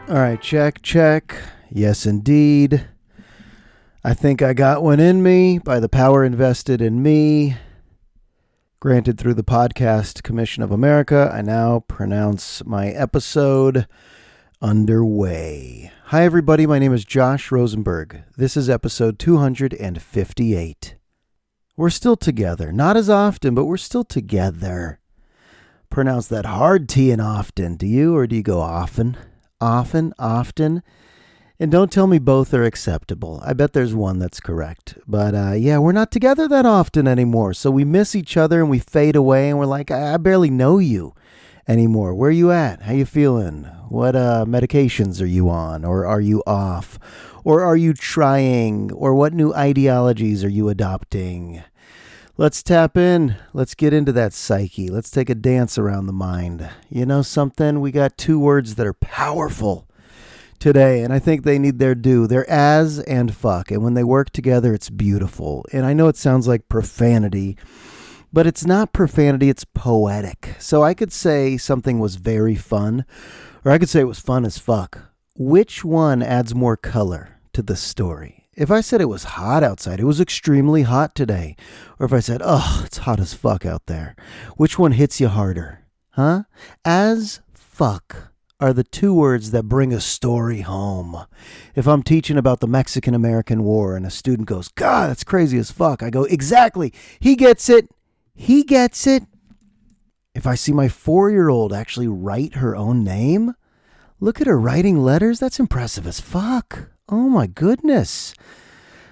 All right, check. Yes, indeed. I think I got one in me by the power invested in me. Granted through the Podcast Commission of America, I now pronounce my episode underway. Hi, everybody. My name is Josh Rosenberg. This is episode 258. We're still together. Not as often, but we're still together. Pronounce that hard T in often. Do you, or do you go often? Often. And don't tell me both are acceptable. I bet there's one that's correct. But yeah, we're not together that often anymore. So we miss each other and we fade away and we're like, I barely know you anymore. Where are you at? How you feeling? What medications are you on? Or are you off? Or are you trying? Or what new ideologies are you adopting? Let's tap in. Let's get into that psyche. Let's take a dance around the mind. You know something? We got two words that are powerful today, and I think they need their due. They're as and fuck, and when they work together, it's beautiful. And I know it sounds like profanity, but it's not profanity, it's poetic. So I could say something was very fun, or I could say it was fun as fuck. Which one adds more color to the story? If I said it was hot outside, it was extremely hot today. Or if I said, oh, it's hot as fuck out there. Which one hits you harder? Huh? As fuck are the two words that bring a story home. If I'm teaching about the Mexican-American War and a student goes, God, that's crazy as fuck, I go, exactly. He gets it. He gets it. If I see my 4-year-old actually write her own name, look at her writing letters. That's impressive as fuck. Oh my goodness.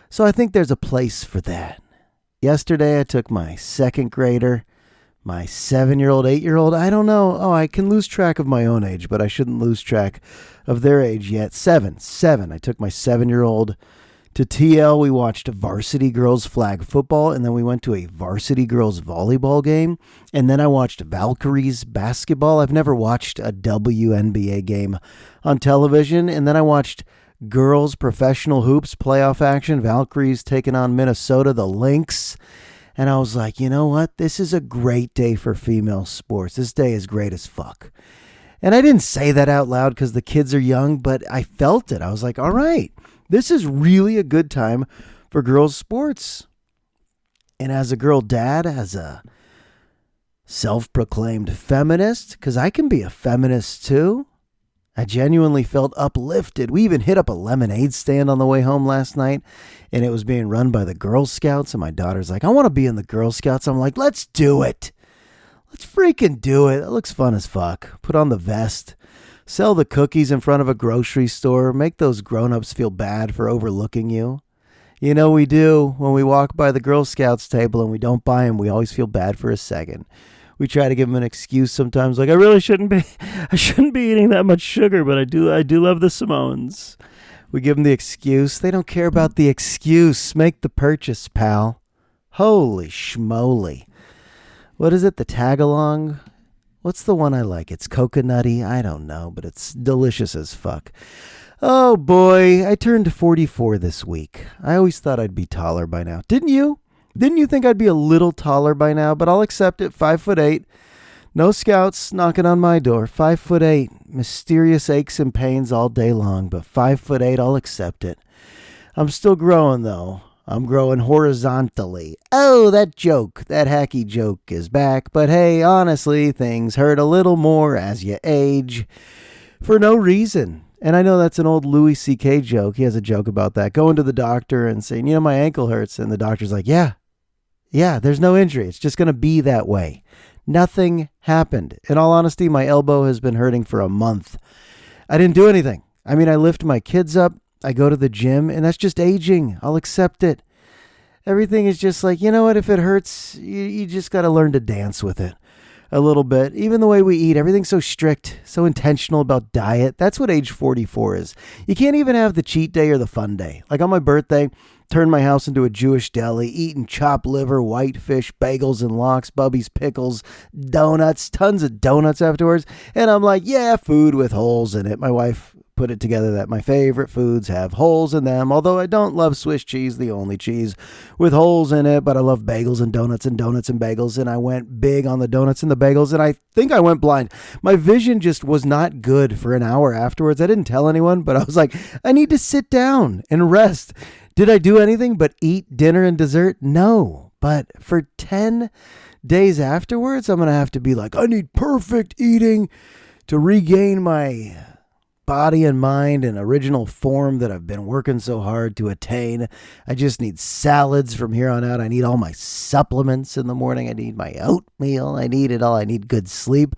So I think there's a place for that. Yesterday I took my second grader, my 7-year-old, 8-year-old, I don't know. Oh, I can lose track of my own age, but I shouldn't lose track of their age yet. Seven. I took my 7-year-old to TL. We watched varsity girls flag football, and then we went to a varsity girls volleyball game, and then I watched Valkyries basketball. I've never watched a WNBA game on television, and then I watched girls professional hoops playoff action. Valkyries taking on Minnesota, the Lynx. And I was like, you know what? This is a great day for female sports. This day is great as fuck. And I didn't say that out loud because the kids are young, but I felt it. I was like, all right, this is really a good time for girls' sports. And as a girl dad, as a self-proclaimed feminist, because I can be a feminist too, I genuinely felt uplifted. We even hit up a lemonade stand on the way home last night, and it was being run by the Girl Scouts, and my daughter's like, I want to be in the Girl Scouts. I'm like, let's do it. Let's freaking do it. It looks fun as fuck. Put on the vest. Sell the cookies in front of a grocery store. Make those grown-ups feel bad for overlooking you. You know we do. When we walk by the Girl Scouts table and we don't buy them, we always feel bad for a second. We try to give them an excuse sometimes, like, I shouldn't be eating that much sugar, but I do love the Simones. We give them the excuse. They don't care about the excuse. Make the purchase, pal. Holy schmoly. What is it, the tag-along? What's the one I like? It's coconutty? I don't know, but it's delicious as fuck. Oh boy, I turned 44 this week. I always thought I'd be taller by now. Didn't you? Didn't you think I'd be a little taller by now? But I'll accept it. 5'8". No scouts knocking on my door. 5'8". Mysterious aches and pains all day long. But 5'8", I'll accept it. I'm still growing though. I'm growing horizontally. Oh, that hacky joke is back. But hey, honestly, things hurt a little more as you age. For no reason. And I know that's an old Louis C.K. joke. He has a joke about that. Going to the doctor and saying, my ankle hurts. And the doctor's like, yeah, there's no injury. It's just going to be that way. Nothing happened. In all honesty, my elbow has been hurting for a month. I didn't do anything. I lift my kids up. I go to the gym, and that's just aging. I'll accept it. Everything is just like, you know what? If it hurts, you just got to learn to dance with it a little bit. Even the way we eat, everything's so strict, so intentional about diet. That's what age 44 is. You can't even have the cheat day or the fun day. Like on my birthday, turned my house into a Jewish deli, eating chopped liver, whitefish, bagels and lox, Bubby's pickles, donuts, tons of donuts afterwards. And I'm like, yeah, food with holes in it. My wife put it together that my favorite foods have holes in them, although I don't love Swiss cheese, the only cheese with holes in it, but I love bagels and donuts and bagels, and I went big on the donuts and the bagels, and I think I went blind. My vision just was not good for an hour afterwards. I didn't tell anyone, but I was like, I need to sit down and rest. Did I do anything but eat dinner and dessert? No, but for 10 days afterwards, I'm going to have to be like, I need perfect eating to regain my body and mind in original form that I've been working so hard to attain. I just need salads from here on out. I need all my supplements in the morning. I need my oatmeal. I need it all. I need good sleep.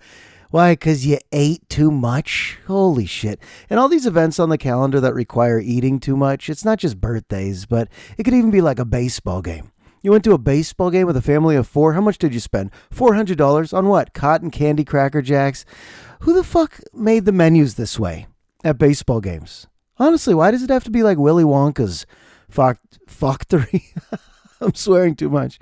Why? Because you ate too much? Holy shit. And all these events on the calendar that require eating too much, it's not just birthdays, but it could even be like a baseball game. You went to a baseball game with a family of 4. How much did you spend? $400 on what? Cotton candy Cracker Jacks? Who the fuck made the menus this way at baseball games? Honestly, why does it have to be like Willy Wonka's factory? I'm swearing too much.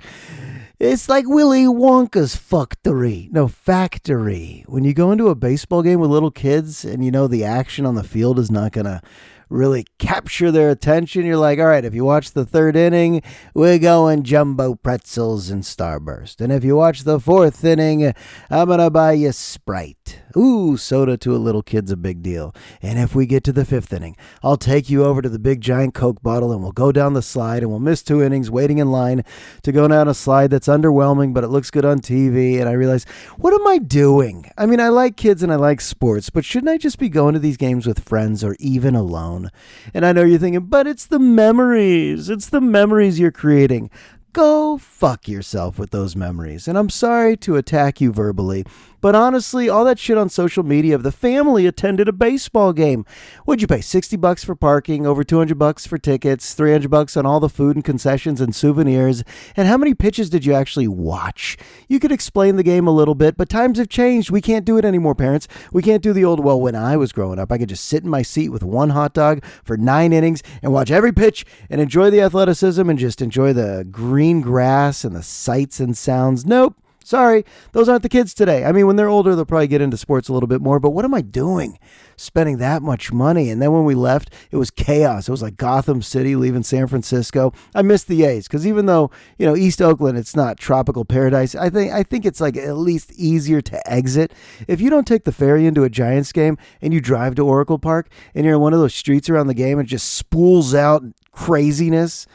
It's like Willy Wonka's factory. No, factory. When you go into a baseball game with little kids and you know the action on the field is not going to really capture their attention, you're like, all right, if you watch the 3rd inning, we're going jumbo pretzels and Starburst. And if you watch the 4th inning, I'm going to buy you Sprite. Ooh, soda to a little kid's a big deal. And if we get to the 5th inning, I'll take you over to the big giant Coke bottle and we'll go down the slide and we'll miss 2 innings waiting in line to go down a slide that's underwhelming, but it looks good on TV. And I realize, what am I doing? I mean, I like kids and I like sports, but shouldn't I just be going to these games with friends or even alone? And I know you're thinking, but it's the memories. It's the memories you're creating. Go fuck yourself with those memories. And I'm sorry to attack you verbally, but honestly, all that shit on social media of the family attended a baseball game. What'd you pay? $60 for parking, over $200 for tickets, $300 on all the food and concessions and souvenirs. And how many pitches did you actually watch? You could explain the game a little bit, but times have changed. We can't do it anymore, parents. We can't do the old, well, when I was growing up, I could just sit in my seat with one hot dog for 9 innings and watch every pitch and enjoy the athleticism and just enjoy the green grass and the sights and sounds. Nope. Sorry, those aren't the kids today. I mean, when they're older, they'll probably get into sports a little bit more, but what am I doing spending that much money? And then when we left, it was chaos. It was like Gotham City leaving San Francisco. I missed the A's because even though, East Oakland, it's not tropical paradise, I think it's like at least easier to exit. If you don't take the ferry into a Giants game and you drive to Oracle Park and you're in one of those streets around the game and it just spools out craziness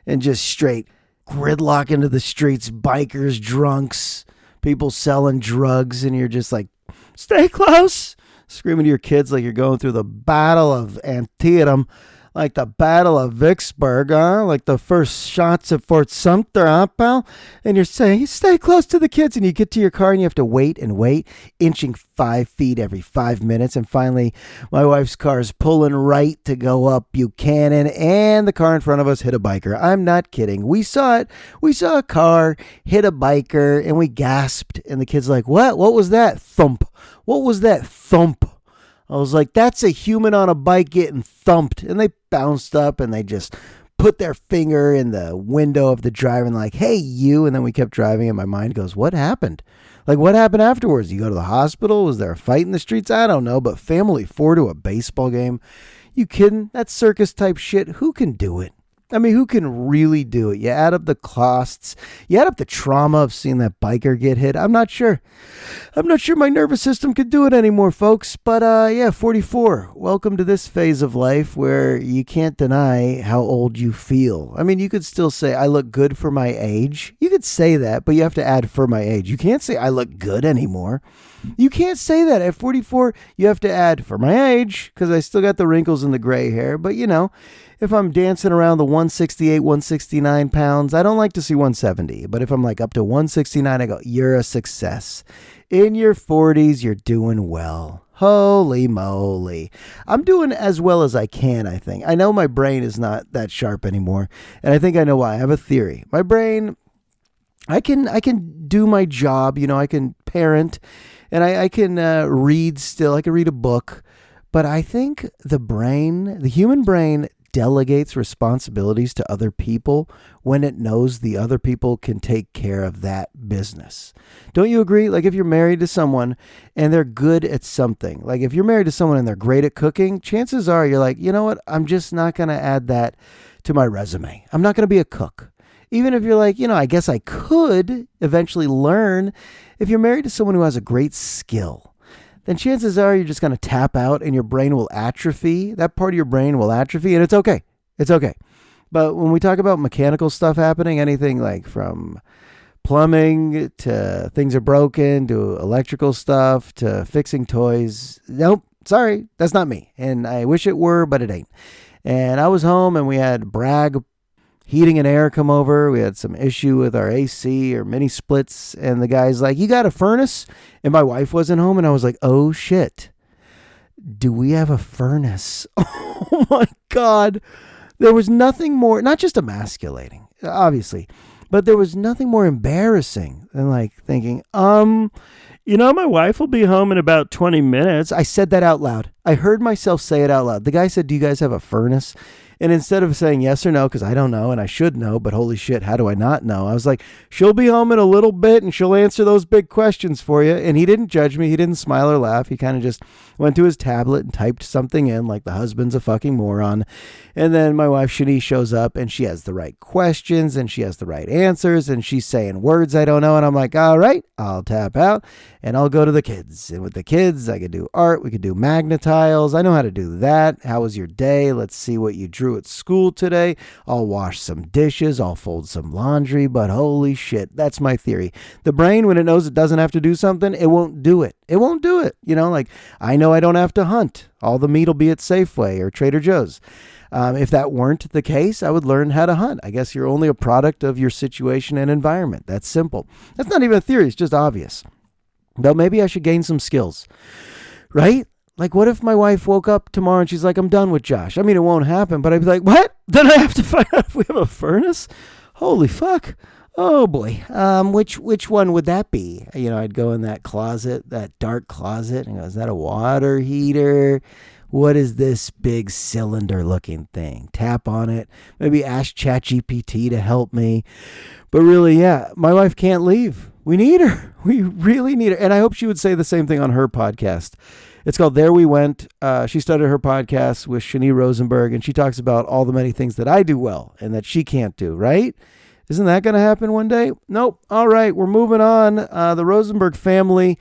and just straight gridlock into the streets, bikers, drunks, people selling drugs, and you're just like, stay close, screaming to your kids like you're going through the Battle of Antietam, like the Battle of Vicksburg, like the first shots at Fort Sumter, pal? And you're saying, stay close to the kids, and you get to your car and you have to wait, inching 5 feet every 5 minutes, and finally, my wife's car is pulling right to go up Buchanan, and the car in front of us hit a biker. I'm not kidding. We saw it. We saw a car hit a biker, and we gasped, and the kid's like, what? What was that? Thump. What was that? Thump. I was like, that's a human on a bike getting thumped. And they bounced up and they just put their finger in the window of the driver and like, hey, you. And then we kept driving and my mind goes, what happened? Like, what happened afterwards? You go to the hospital? Was there a fight in the streets? I don't know. But family 4 to a baseball game? You kidding? That's circus type shit. Who can do it? I mean, who can really do it? You add up the costs. You add up the trauma of seeing that biker get hit. I'm not sure. My nervous system could do it anymore, folks. But, 44. Welcome to this phase of life where you can't deny how old you feel. I mean, you could still say, I look good for my age. You could say that, but you have to add for my age. You can't say I look good anymore. You can't say that. At 44, you have to add for my age because I still got the wrinkles and the gray hair. But, if I'm dancing around the 168, 169 pounds, I don't like to see 170. But if I'm like up to 169, I go, you're a success. In your 40s, you're doing well. Holy moly. I'm doing as well as I can, I think. I know my brain is not that sharp anymore. And I think I know why. I have a theory. My brain, I can do my job. I can parent. And I can read still. I can read a book. But I think the human brain delegates responsibilities to other people when it knows the other people can take care of that business. Don't you agree? Like if you're married to someone and they're good at something, like if you're married to someone and they're great at cooking, chances are you're like, you know what? I'm just not going to add that to my resume. I'm not going to be a cook. Even if you're like, I guess I could eventually learn. If you're married to someone who has a great skill, then chances are you're just going to tap out and your brain will atrophy. That part of your brain will atrophy, and it's okay. It's okay. But when we talk about mechanical stuff happening, anything like from plumbing to things are broken to electrical stuff to fixing toys, nope, sorry, that's not me. And I wish it were, but it ain't. And I was home and we had Bragg heating and air come over. We had some issue with our AC or mini splits. And the guy's like, you got a furnace? And my wife wasn't home. And I was like, oh shit. Do we have a furnace? Oh my God. There was nothing more, not just emasculating, obviously, but there was nothing more embarrassing than like thinking, my wife will be home in about 20 minutes. I said that out loud. I heard myself say it out loud. The guy said, do you guys have a furnace? And instead of saying yes or no, because I don't know and I should know, but holy shit, how do I not know? I was like, she'll be home in a little bit and she'll answer those big questions for you. And he didn't judge me. He didn't smile or laugh. He kind of just went to his tablet and typed something in like the husband's a fucking moron. And then my wife, Shani, shows up and she has the right questions and she has the right answers and she's saying words I don't know. And I'm like, all right, I'll tap out and I'll go to the kids. And with the kids, I could do art. We could do magnetiles. I know how to do that. How was your day? Let's see what you drew at school today. I'll wash some dishes. I'll fold some laundry. But holy shit, that's my theory. The brain, when it knows it doesn't have to do something, it won't do it. It won't do it. Like I know I don't have to hunt. All the meat will be at Safeway or Trader Joe's. If that weren't the case, I would learn how to hunt. I guess you're only a product of your situation and environment. That's simple. That's not even a theory. It's just obvious. Though maybe I should gain some skills, right? Like, what if my wife woke up tomorrow and she's like, I'm done with Josh? I mean, it won't happen, but I'd be like, what? Then I have to find out if we have a furnace? Holy fuck. Oh, boy. Which one would that be? I'd go in that closet, that dark closet, and go, is that a water heater? What is this big cylinder looking thing? Tap on it. Maybe ask ChatGPT to help me. But really, yeah, my wife can't leave. We need her. We really need her. And I hope she would say the same thing on her podcast. It's called There We Went. She started her podcast with Shani Rosenberg, and she talks about all the many things that I do well and that she can't do, right? Isn't that going to happen one day? Nope. All right, we're moving on. The Rosenberg family.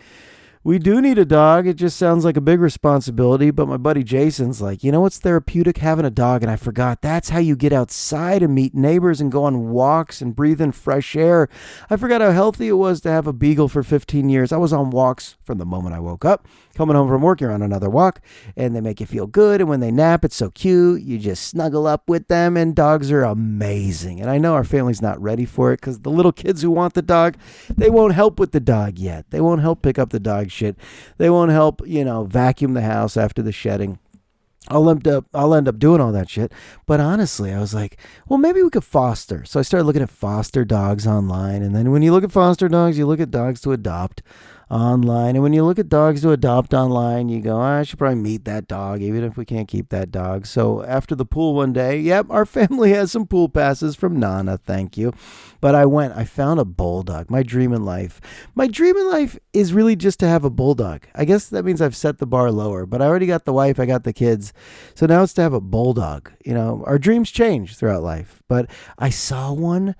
We do need a dog. It just sounds like a big responsibility, but my buddy Jason's like, what's therapeutic? Having a dog. And I forgot that's how you get outside and meet neighbors and go on walks and breathe in fresh air. I forgot how healthy it was to have a beagle for 15 years. I was on walks from the moment I woke up. Coming home from work, you're on another walk, and they make you feel good. And when they nap, it's so cute. You just snuggle up with them, and dogs are amazing. And I know our family's not ready for it because the little kids who want the dog, they won't help with the dog yet. They won't help pick up the dog shit. They won't help, vacuum the house after the shedding. I'll end up doing all that shit. But honestly, I was like, well, maybe we could foster. So I started looking at foster dogs online. And then when you look at foster dogs, you look at dogs to adopt online. And when you look at dogs to adopt online, you go, I should probably meet that dog, even if we can't keep that dog. So after the pool one day, yep, our family has some pool passes from Nana. Thank you. But I found a bulldog. My dream in life is really just to have a bulldog. I guess that means I've set the bar lower, but I already got the wife. I got the kids. So now it's to have a bulldog. Our dreams change throughout life, but I saw one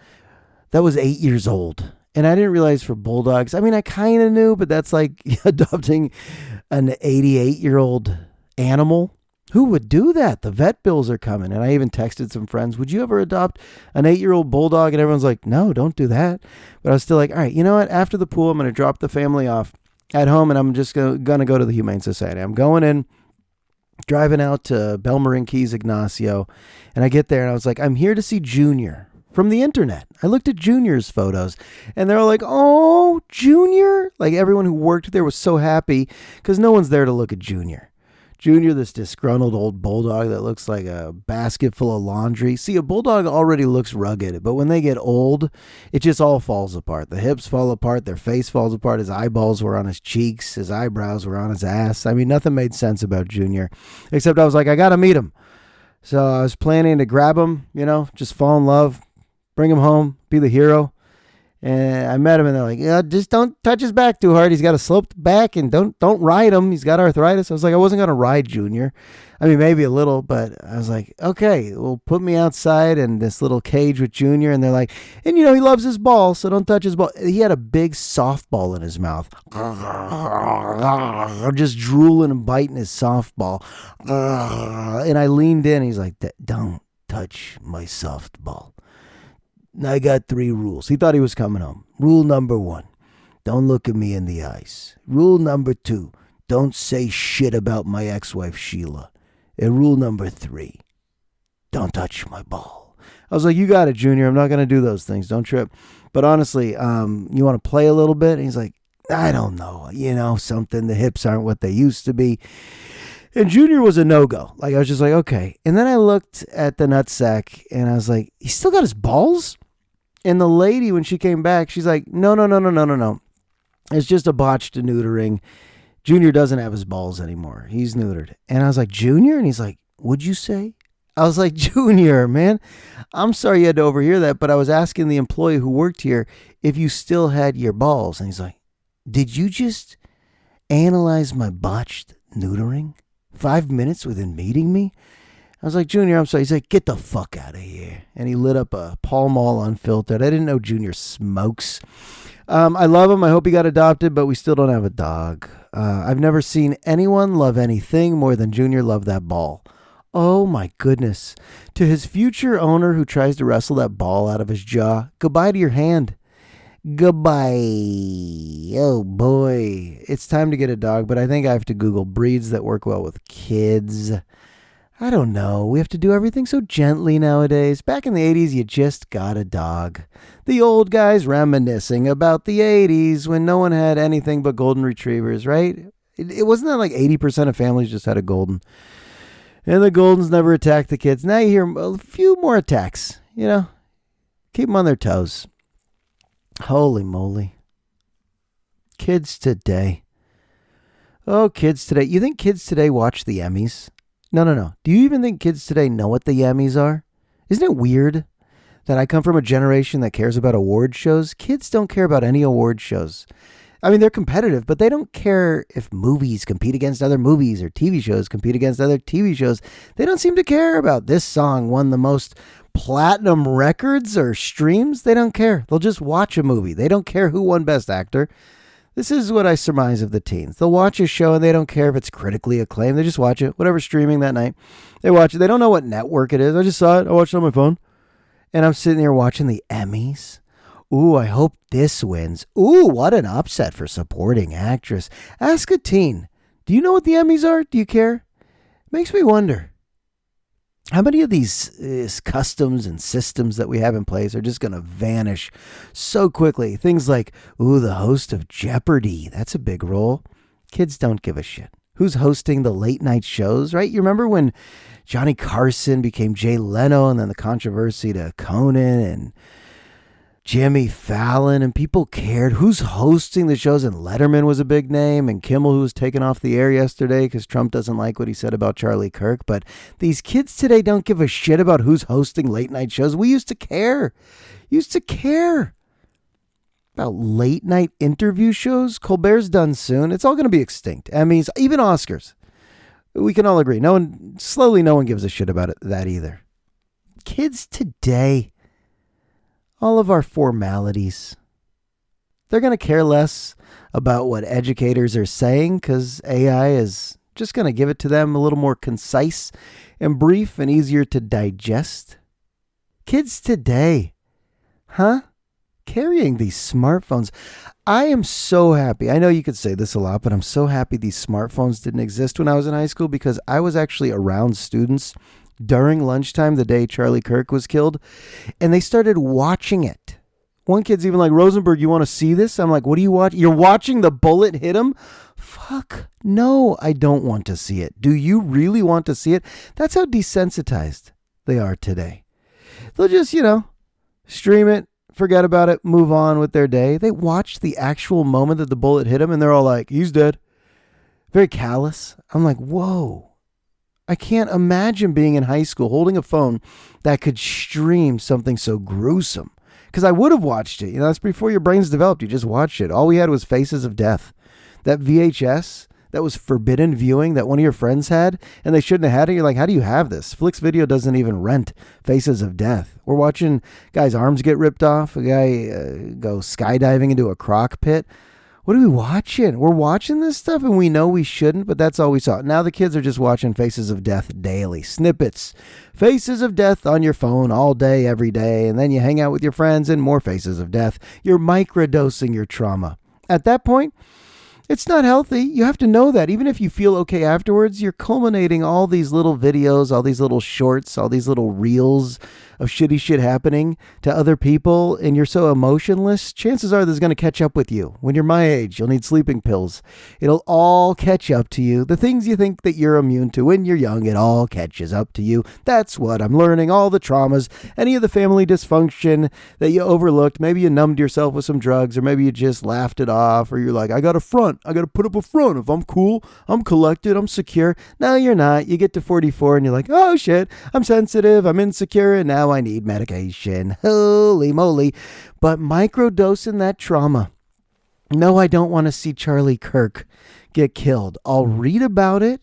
that was 8 years old. And I didn't realize for bulldogs, I mean, I kind of knew, but that's like adopting an 88-year-old animal. Who would do that? The vet bills are coming. And I even texted some friends, would you ever adopt an 8-year-old bulldog? And everyone's like, no, don't do that. But I was still like, all right, you know what? After the pool, I'm going to drop the family off at home and I'm just going to go to the Humane Society. I'm going in, driving out to Belmarin Keys, Ignacio. And I get there and I was like, I'm here to see Junior. From the internet. I looked at Junior's photos and they're all like, oh, Junior. Like everyone who worked there was so happy because no one's there to look at Junior. Junior, this disgruntled old bulldog that looks like a basket full of laundry. See, a bulldog already looks rugged, but when they get old, it just all falls apart. The hips fall apart. Their face falls apart. His eyeballs were on his cheeks. His eyebrows were on his ass. I mean, nothing made sense about Junior, except I was like, I got to meet him. So I was planning to grab him, just fall in love, bring him home, be the hero. And I met him, and they're like, "Yeah, just don't touch his back too hard. He's got a sloped back, and don't ride him. He's got arthritis." I was like, I wasn't gonna ride Junior. I mean, maybe a little, but I was like, okay, well, put me outside in this little cage with Junior. And they're like, and he loves his ball, so don't touch his ball. He had a big softball in his mouth, just drooling and biting his softball. And I leaned in. He's like, "Don't touch my softball. I got 3 rules." He thought he was coming home. Rule number 1, don't look at me in the eyes. Rule number 2, don't say shit about my ex-wife Sheila. And rule number 3, don't touch my ball. I was like, you got it, Junior. I'm not going to do those things. Don't trip. But honestly, you want to play a little bit? And he's like, I don't know. Something. The hips aren't what they used to be. And Junior was a no-go. Like, I was just like, okay. And then I looked at the nutsack, and I was like, he still got his balls? And the lady, when she came back, she's like, no. It's just a botched neutering. Junior doesn't have his balls anymore. He's neutered. And I was like, Junior? And he's like, what'd you say? I was like, Junior, man, I'm sorry you had to overhear that, but I was asking the employee who worked here if you still had your balls. And he's like, did you just analyze my botched neutering 5 minutes within meeting me? I was like, Junior, I'm sorry. He's like, get the fuck out of here. And he lit up a Pall Mall Unfiltered. I didn't know Junior smokes. I love him. I hope he got adopted, but we still don't have a dog. I've never seen anyone love anything more than Junior loved that ball. Oh, my goodness. To his future owner who tries to wrestle that ball out of his jaw, goodbye to your hand. Goodbye. Oh, boy. It's time to get a dog, but I think I have to Google breeds that work well with kids. I don't know. We have to do everything so gently nowadays. Back in the 80s, you just got a dog. The old guys reminiscing about the 80s when no one had anything but golden retrievers, right? It wasn't that like 80% of families just had a golden. And the goldens never attacked the kids. Now you hear a few more attacks, Keep them on their toes. Holy moly. Kids today. Oh, kids today. You think kids today watch the Emmys? No. Do you even think kids today know what the Emmys are? Isn't it weird that I come from a generation that cares about award shows? Kids don't care about any award shows. I mean, they're competitive, but they don't care if movies compete against other movies or TV shows compete against other TV shows. They don't seem to care about this song won the most platinum records or streams. They don't care. They'll just watch a movie. They don't care who won Best Actor. This is what I surmise of the teens. They'll watch a show and they don't care if it's critically acclaimed. They just watch it, whatever's streaming that night. They watch it. They don't know what network it is. I just saw it. I watched it on my phone. And I'm sitting there watching the Emmys. Ooh, I hope this wins. Ooh, what an upset for supporting actress. Ask a teen. Do you know what the Emmys are? Do you care? Makes me wonder. How many of these customs and systems that we have in place are just going to vanish so quickly? Things like, ooh, the host of Jeopardy. That's a big role. Kids don't give a shit. Who's hosting the late night shows, right? You remember when Johnny Carson became Jay Leno and then the controversy to Conan and Jimmy Fallon, and people cared who's hosting the shows, and Letterman was a big name, and Kimmel, who was taken off the air yesterday because Trump doesn't like what he said about Charlie Kirk. But these kids today don't give a shit about who's hosting late night shows. We used to care. About late night interview shows. Colbert's done soon. It's all going to be extinct. Emmys, even Oscars. We can all agree. No one gives a shit about that either. Kids today, all of our formalities. They're going to care less about what educators are saying because AI is just going to give it to them a little more concise and brief and easier to digest. Kids today, carrying these smartphones. I am so happy. I know you could say this a lot, but I'm so happy these smartphones didn't exist when I was in high school because I was actually around students during lunchtime the day Charlie Kirk was killed, and they started watching it. One kid's even like, Rosenberg, you want to see this? I'm like, what do you watch? You're watching the bullet hit him? Fuck, no, I don't want to see it. Do you really want to see it? That's how desensitized they are today. They'll just, stream it, forget about it, move on with their day. They watch the actual moment that the bullet hit him, and they're all like, he's dead. Very callous. I'm like, whoa. I can't imagine being in high school holding a phone that could stream something so gruesome. Because I would have watched it. That's before your brain's developed. You just watched it. All we had was Faces of Death. That VHS that was forbidden viewing that one of your friends had, and they shouldn't have had it. You're like, how do you have this? Flix Video doesn't even rent Faces of Death. We're watching guys' arms get ripped off, a guy go skydiving into a crock pit. What are we watching? We're watching this stuff, and we know we shouldn't, but that's all we saw. Now the kids are just watching Faces of Death daily. Snippets. Faces of Death on your phone all day, every day, and then you hang out with your friends and more Faces of Death. You're microdosing your trauma. At that point, it's not healthy. You have to know that. Even if you feel okay afterwards, you're culminating all these little videos, all these little shorts, all these little reels of shitty shit happening to other people, and you're so emotionless, chances are this is going to catch up with you. When you're my age, you'll need sleeping pills. It'll all catch up to you. The things you think that you're immune to when you're young, it all catches up to you. That's what I'm learning. All the traumas, any of the family dysfunction that you overlooked. Maybe you numbed yourself with some drugs, or maybe you just laughed it off, or you're like, I got a front. I got to put up a front. If I'm cool, I'm collected, I'm secure. No, you're not. You get to 44 and you're like, oh shit, I'm sensitive, I'm insecure, and now I need medication. Holy moly. But microdosing that trauma. No, I don't want to see Charlie Kirk get killed. I'll read about it,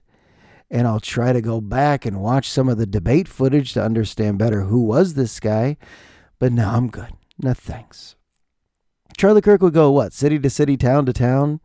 and I'll try to go back and watch some of the debate footage to understand better who was this guy. But no, I'm good. No thanks. Charlie Kirk would go what? City to city, town to town,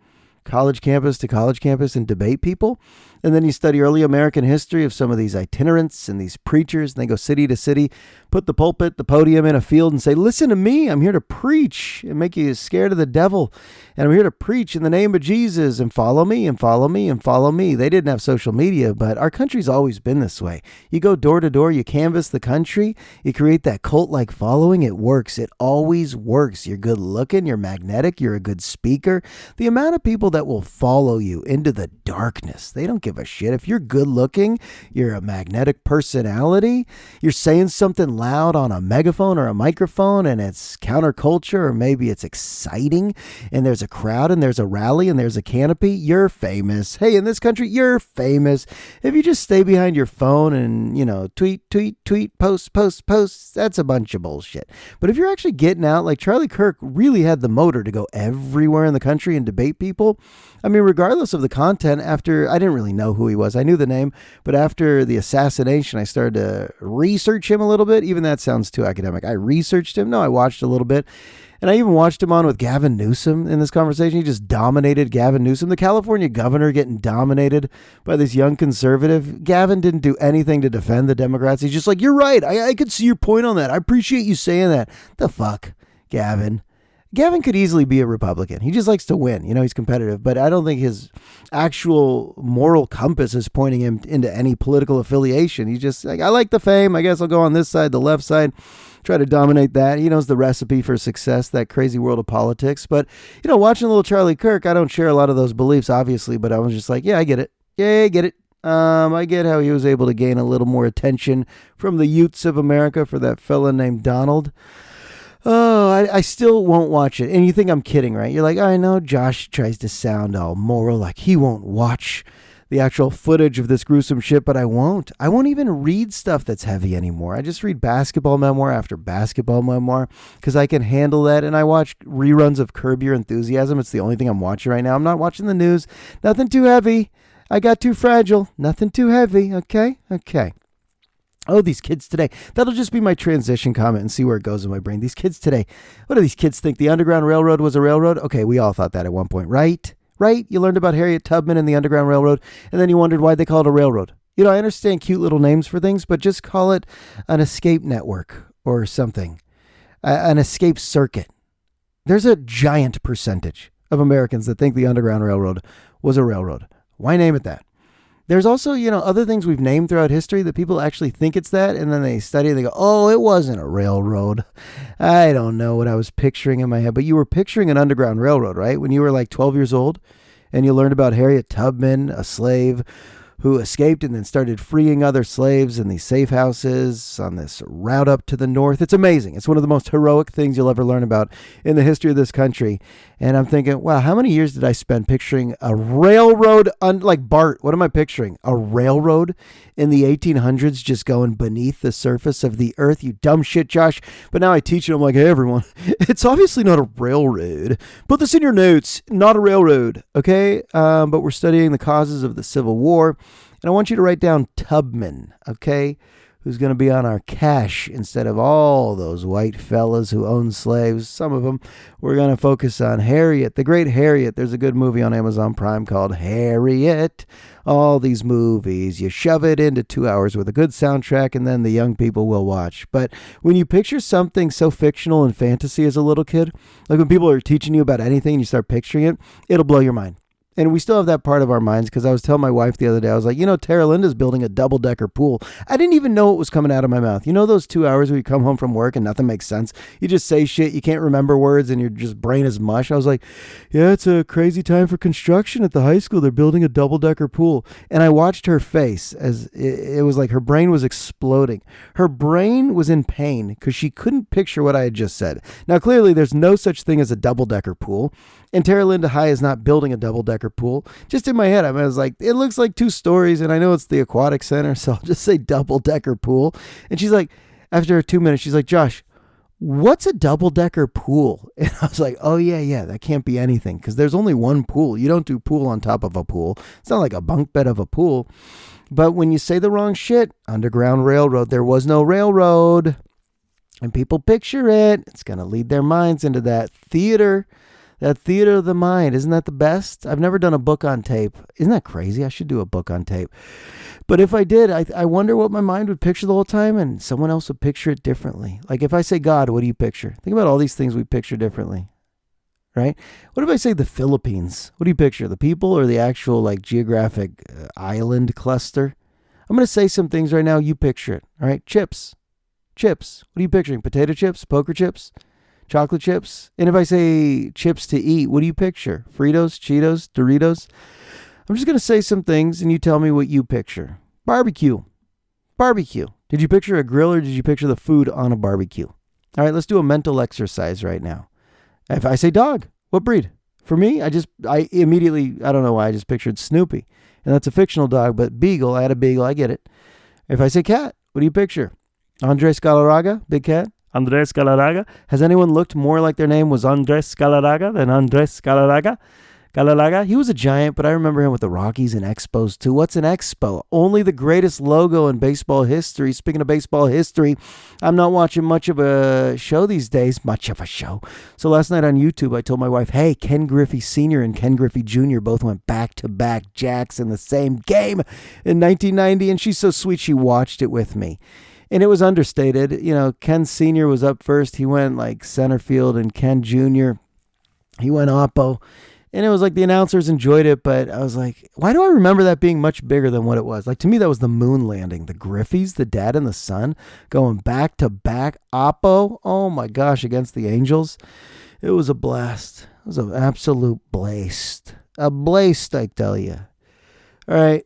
college campus to college campus, and debate people. And then you study early American history of some of these itinerants and these preachers, and they go city to city, put the pulpit, the podium in a field and say, listen to me, I'm here to preach and make you scared of the devil. And I'm here to preach in the name of Jesus, and follow me and follow me and follow me. They didn't have social media, but our country's always been this way. You go door to door, you canvass the country, you create that cult-like following. It works. It always works. You're good looking, you're magnetic, you're a good speaker. The amount of people that will follow you into the darkness, they don't give a shit. If you're good looking, you're a magnetic personality, you're saying something loud on a megaphone or a microphone, and it's counterculture, or maybe it's exciting, and there's a crowd and there's a rally and there's a canopy, you're famous. Hey, in this country, you're famous. If you just stay behind your phone and, tweet, post, that's a bunch of bullshit. But if you're actually getting out, like Charlie Kirk really had the motor to go everywhere in the country and debate people. I mean, regardless of the content, I didn't really know who he was. I knew the name, but after the assassination, I started to research him a little bit. Even that sounds too academic. I researched him. No, I watched a little bit. And I even watched him on with Gavin Newsom in this conversation. He just dominated Gavin Newsom, the California governor, getting dominated by this young conservative. Gavin didn't do anything to defend the Democrats. He's just like, you're right. I could see your point on that. I appreciate you saying that. The fuck, Gavin. Gavin could easily be a Republican. He just likes to win. He's competitive, but I don't think his actual moral compass is pointing him into any political affiliation. He's just like, I like the fame. I guess I'll go on this side, the left side, try to dominate that. He knows the recipe for success, that crazy world of politics. But, watching little Charlie Kirk, I don't share a lot of those beliefs, obviously, but I was just like, yeah, I get it. Yeah, I get it. I get how he was able to gain a little more attention from the youths of America for that fella named Donald. Oh, I still won't watch it. And you think I'm kidding, right? You're like, I know Josh tries to sound all moral, like he won't watch the actual footage of this gruesome shit, but I won't. I won't even read stuff that's heavy anymore. I just read basketball memoir after basketball memoir because I can handle that. And I watch reruns of Curb Your Enthusiasm. It's the only thing I'm watching right now. I'm not watching the news. Nothing too heavy. I got too fragile. Nothing too heavy. Okay. Oh, these kids today. That'll just be my transition comment and see where it goes in my brain. These kids today. What do these kids think? The Underground Railroad was a railroad? Okay, we all thought that at one point, right? Right? You learned about Harriet Tubman and the Underground Railroad, and then you wondered why they call it a railroad. I understand cute little names for things, but just call it an escape network or something. An escape circuit. There's a giant percentage of Americans that think the Underground Railroad was a railroad. Why name it that? There's also, other things we've named throughout history that people actually think it's that, and then they study and they go, oh, it wasn't a railroad. I don't know what I was picturing in my head, but you were picturing an Underground Railroad, right? When you were like 12 years old and you learned about Harriet Tubman, a slave who escaped and then started freeing other slaves in these safe houses on this route up to the north. It's amazing. It's one of the most heroic things you'll ever learn about in the history of this country. And I'm thinking, wow, how many years did I spend picturing a railroad, like Bart, what am I picturing? A railroad in the 1800s just going beneath the surface of the earth, you dumb shit, Josh. But now I teach it, I'm like, hey, everyone, it's obviously not a railroad. Put this in your notes, not a railroad, okay? But we're studying the causes of the Civil War. And I want you to write down Tubman, okay? Who's going to be on our cash instead of all those white fellas who own slaves. Some of them. We're going to focus on Harriet, the great Harriet. There's a good movie on Amazon Prime called Harriet. All these movies, you shove it into 2 hours with a good soundtrack, and then the young people will watch. But when you picture something so fictional and fantasy as a little kid, like when people are teaching you about anything and you start picturing it, it'll blow your mind. And we still have that part of our minds, because I was telling my wife the other day, I was like, Tara Linda's building a double-decker pool. I didn't even know what was coming out of my mouth. You know those 2 hours where you come home from work and nothing makes sense? You just say shit, you can't remember words, and your just brain is mush. I was like, yeah, it's a crazy time for construction at the high school. They're building a double-decker pool. And I watched her face as it was like her brain was exploding. Her brain was in pain because she couldn't picture what I had just said. Now, clearly, there's no such thing as a double-decker pool. And Tara Linda High is not building a double-decker pool. Just in my head, I was like, it looks like 2 stories, and I know it's the aquatic center, so I'll just say double-decker pool. And she's like, after 2 minutes, she's like, Josh, what's a double-decker pool? And I was like, oh, yeah, that can't be anything, because there's only one pool. You don't do pool on top of a pool. It's not like a bunk bed of a pool. But when you say the wrong shit, Underground Railroad, there was no railroad. And people picture it. It's going to lead their minds into that theater. That theater of the mind. Isn't that the best? I've never done a book on tape. Isn't that crazy? I should do a book on tape. But if I did, I wonder what my mind would picture the whole time, and someone else would picture it differently. Like if I say God, what do you picture? Think about all these things we picture differently, right? What if I say the Philippines? What do you picture? The people or the actual like geographic island cluster? I'm going to say some things right now. You picture it. All right. Chips. What are you picturing? Potato chips? Poker chips? Chocolate chips? And if I say chips to eat, what do you picture? Fritos, Cheetos, Doritos? I'm just going to say some things and you tell me what you picture. Barbecue. Did you picture a grill or did you picture the food on a barbecue? All right, let's do a mental exercise right now. If I say dog, what breed? For me, I immediately, I don't know why, I just pictured Snoopy. And that's a fictional dog, but beagle, I had a beagle, I get it. If I say cat, what do you picture? Andres Galarraga, big cat? Andres Galarraga. Has anyone looked more like their name was Andres Galarraga than Andres Galarraga? He was a giant, but I remember him with the Rockies and Expos too. What's an Expo? Only the greatest logo in baseball history. Speaking of baseball history, I'm not watching much of a show these days. So last night on YouTube, I told my wife, hey, Ken Griffey Sr. and Ken Griffey Jr. both went back-to-back jacks in the same game in 1990, and she's so sweet she watched it with me. And it was understated. Ken Sr. was up first. He went like center field, and Ken Jr., he went oppo. And it was like the announcers enjoyed it, but I was like, why do I remember that being much bigger than what it was? Like, to me, that was the moon landing. The Griffeys, the dad and the son, going back to back oppo. Oh my gosh, against the Angels. It was a blast. It was an absolute blast. A blast, I tell you. All right.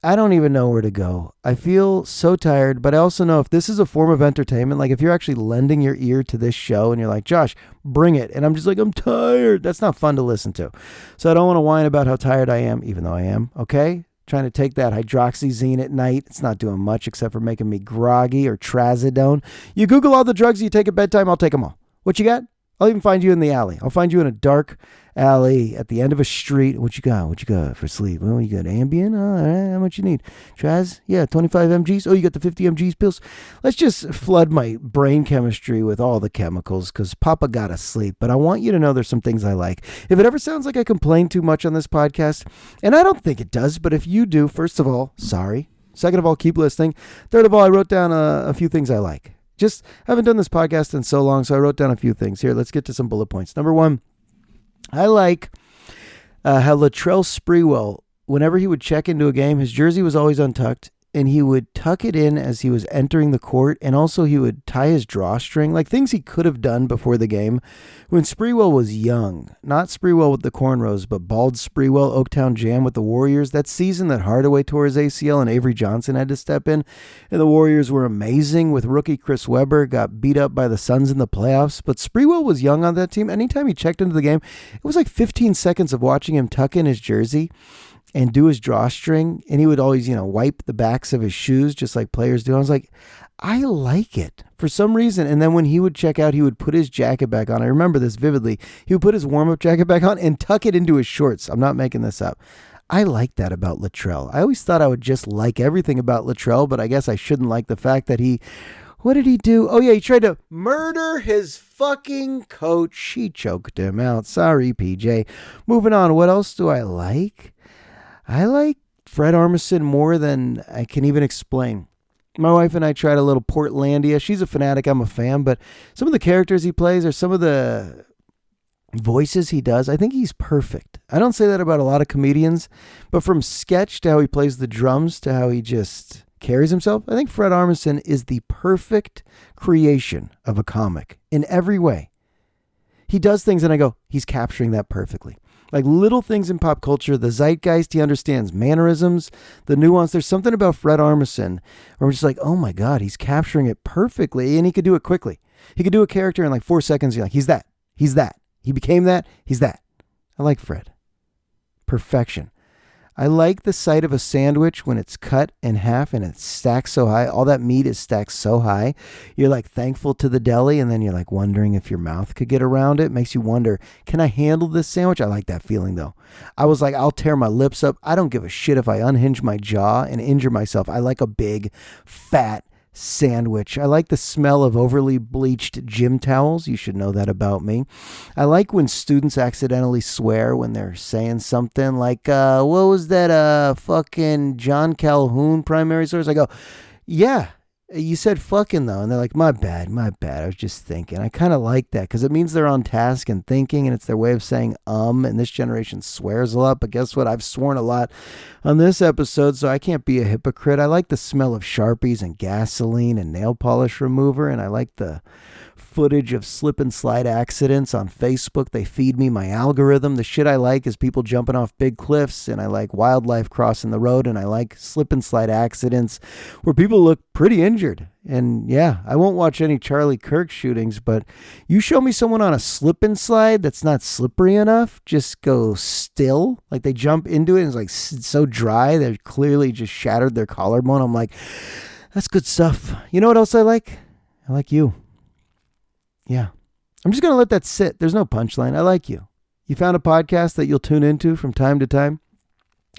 I don't even know where to go. I feel so tired, but I also know if this is a form of entertainment, like if you're actually lending your ear to this show and you're like, Josh, bring it. And I'm just like, I'm tired. That's not fun to listen to. So I don't want to whine about how tired I am, even though I am. Okay. Trying to take that hydroxyzine at night. It's not doing much except for making me groggy, or trazodone. You Google all the drugs you take at bedtime. I'll take them all. What you got? I'll even find you in the alley. I'll find you in a dark alley at the end of a street. What you got for sleep? Oh, you got Ambien? All right. How much you need? Traz? Yeah, 25 mgs. Oh, you got the 50 mgs pills? Let's just flood my brain chemistry with all the chemicals because Papa got to sleep. But I want you to know there's some things I like. If it ever sounds like I complain too much on this podcast, and I don't think it does, but if you do, first of all, sorry. Second of all, keep listening. Third of all, I wrote down a few things I like. Just haven't done this podcast in so long, so I wrote down a few things. Here, let's get to some bullet points. Number one, I like how Latrell Sprewell, whenever he would check into a game, his jersey was always untucked. and he would tuck it in as he was entering the court, and also he would tie his drawstring, like things he could have done before the game. When Sprewell was young, not Sprewell with the cornrows, but bald Sprewell, Oaktown Jam with the Warriors, that season that Hardaway tore his ACL and Avery Johnson had to step in, and the Warriors were amazing with rookie Chris Webber, got beat up by the Suns in the playoffs, but Sprewell was young on that team. Anytime he checked into the game, it was like 15 seconds of watching him tuck in his jersey and do his drawstring, and he would always, wipe the backs of his shoes just like players do. I was like, I like it for some reason. And then when he would check out, he would put his jacket back on. I remember this vividly. He would put his warm-up jacket back on and tuck it into his shorts. I'm not making this up. I like that about Latrell. I always thought I would just like everything about Latrell, but I guess I shouldn't like the fact that what did he do? Oh, yeah, he tried to murder his fucking coach. He choked him out. Sorry, PJ. Moving on. What else do I like? I like Fred Armisen more than I can even explain. My wife and I tried a little Portlandia. She's a fanatic. I'm a fan. But some of the characters he plays or some of the voices he does, I think he's perfect. I don't say that about a lot of comedians. But from sketch to how he plays the drums to how he just carries himself, I think Fred Armisen is the perfect creation of a comic in every way. He does things and I go, he's capturing that perfectly. Like little things in pop culture, the zeitgeist, he understands mannerisms, the nuance. There's something about Fred Armisen where I'm just like, oh my God, he's capturing it perfectly. And he could do it quickly. He could do a character in like 4 seconds. You're like, he's that. He's that. He became that. He's that. I like Fred. Perfection. I like the sight of a sandwich when it's cut in half and it's stacked so high. All that meat is stacked so high. You're like thankful to the deli, and then you're like wondering if your mouth could get around it. Makes you wonder, can I handle this sandwich? I like that feeling though. I was like, I'll tear my lips up. I don't give a shit if I unhinge my jaw and injure myself. I like a big, fat sandwich. I like the smell of overly bleached gym towels. You should know that about me. I like when students accidentally swear when they're saying something like, what was that fucking John Calhoun primary source? I go, yeah, you said fucking though. And they're like, my bad. I was just thinking. I kind of like that because it means they're on task and thinking, and it's their way of saying and this generation swears a lot. But guess what? I've sworn a lot on this episode, so I can't be a hypocrite. I like the smell of Sharpies and gasoline and nail polish remover, and I like the footage of slip and slide accidents on Facebook. They feed me my algorithm. The shit I like is people jumping off big cliffs, and I like wildlife crossing the road, and I like slip and slide accidents where people look pretty injured. And yeah, I won't watch any Charlie Kirk shootings, but you show me someone on a slip and slide that's not slippery enough, just go still, like they jump into it and it's like so dry they're clearly just shattered their collarbone. I'm like, that's good stuff. You know what else I like? I like you. Yeah. I'm just going to let that sit. There's no punchline. I like you. You found a podcast that you'll tune into from time to time.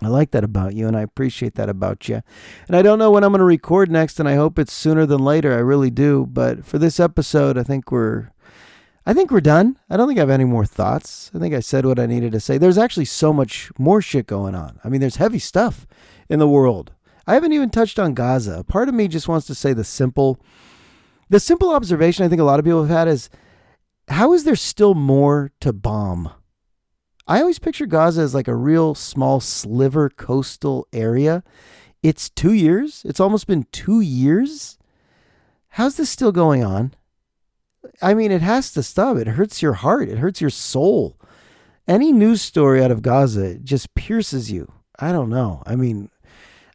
I like that about you, and I appreciate that about you. And I don't know when I'm going to record next, and I hope it's sooner than later. I really do. But for this episode, I think we're done. I don't think I have any more thoughts. I think I said what I needed to say. There's actually so much more shit going on. I mean, there's heavy stuff in the world. I haven't even touched on Gaza. Part of me just wants to say the simple observation I think a lot of people have had is, how is there still more to bomb? I always picture Gaza as like a real small sliver coastal area. It's 2 years. It's almost been 2 years. How's this still going on? I mean, it has to stop. It hurts your heart. It hurts your soul. Any news story out of Gaza just pierces you. I don't know. I mean,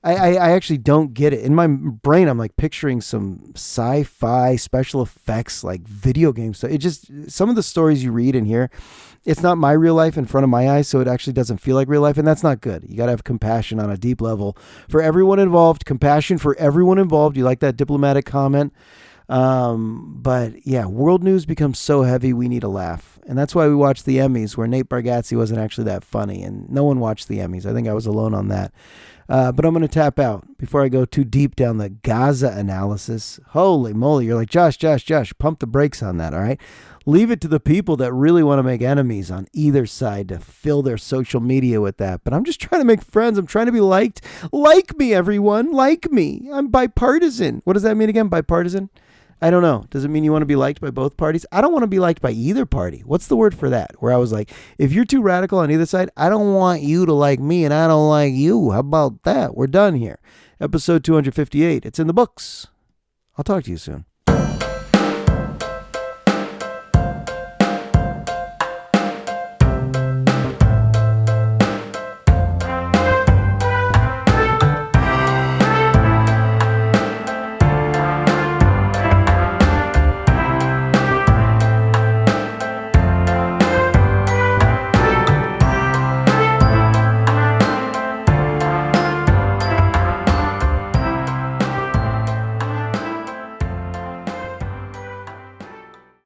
I actually don't get it. In my brain, I'm like picturing some sci-fi special effects, like video games. So it just, some of the stories you read and hear, it's not my real life in front of my eyes, so it actually doesn't feel like real life, and that's not good. You got to have compassion on a deep level for everyone involved. Compassion for everyone involved. You like that diplomatic comment? But yeah, world news becomes so heavy, we need a laugh. And that's why we watched the Emmys, where Nate Bargatze wasn't actually that funny, and no one watched the Emmys. I think I was alone on that. But I'm going to tap out before I go too deep down the Gaza analysis. Holy moly. You're like, Josh, pump the brakes on that. All right. Leave it to the people that really want to make enemies on either side to fill their social media with that. But I'm just trying to make friends. I'm trying to be liked. Like me, everyone. Like me. I'm bipartisan. What does that mean again? Bipartisan? I don't know. Does it mean you want to be liked by both parties? I don't want to be liked by either party. What's the word for that? Where I was like, if you're too radical on either side, I don't want you to like me and I don't like you. How about that? We're done here. Episode 258. It's in the books. I'll talk to you soon.